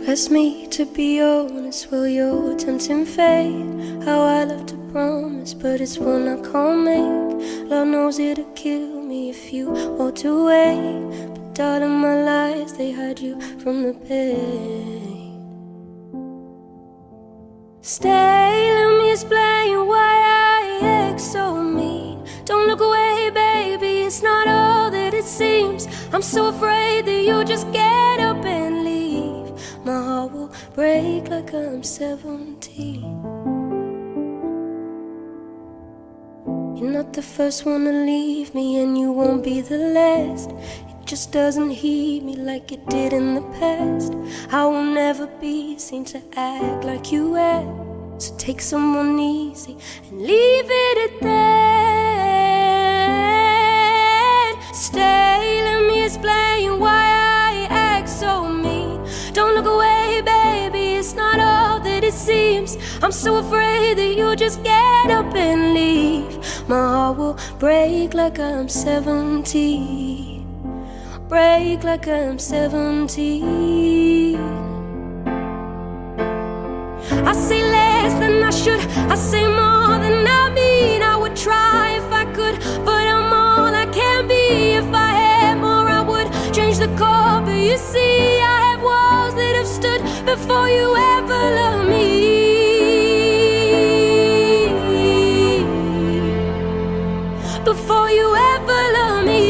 Ask me to be honest, will your tempting fate? How I love to promise, but it's one I can't make. Lord knows it'll kill me if you walked away. But darling, my lies, they hide you from the pain. Stay, let me explain why I act so mean. Don't look away, baby, it's not all that it seems. I'm so afraid that you'll just get up and leave. My heart will break like I'm 17. You're not the first one to leave me, and you won't be the last. It just doesn't heat me like it did in the past. I will never be seen to act like you act. So take someone easy and leave it at that. Stay, let me explain why I act so mean. Don't look away, baby, it's not all that it seems. I'm so afraid that you'll just get up and leave. My heart will break like I'm 70. Break like I'm 17. I say less than I should, I say more than I mean. I would try if I could, but I'm all I can be. If I had more, I would change the core. But you see, I have walls that have stood before you ever loved me. Before you ever loved me.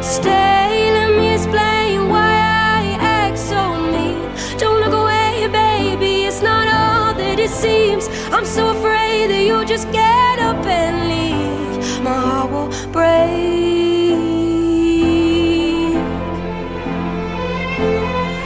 Stay, let me explain why I act so mean. Don't look away, baby, it's not all that it seems. I'm so afraid that you'll just get up and leave. My heart will break.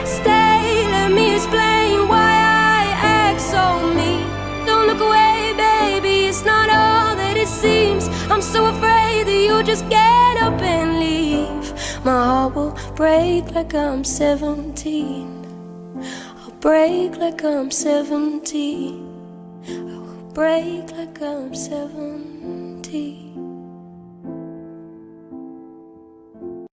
Stay, let me explain why I act so mean. Don't look away, baby, it's not all that it seems. I'm so afraid that you'll just get up and leave. My heart will break like I'm 17. I'll break like I'm 17. I'll break like I'm 17.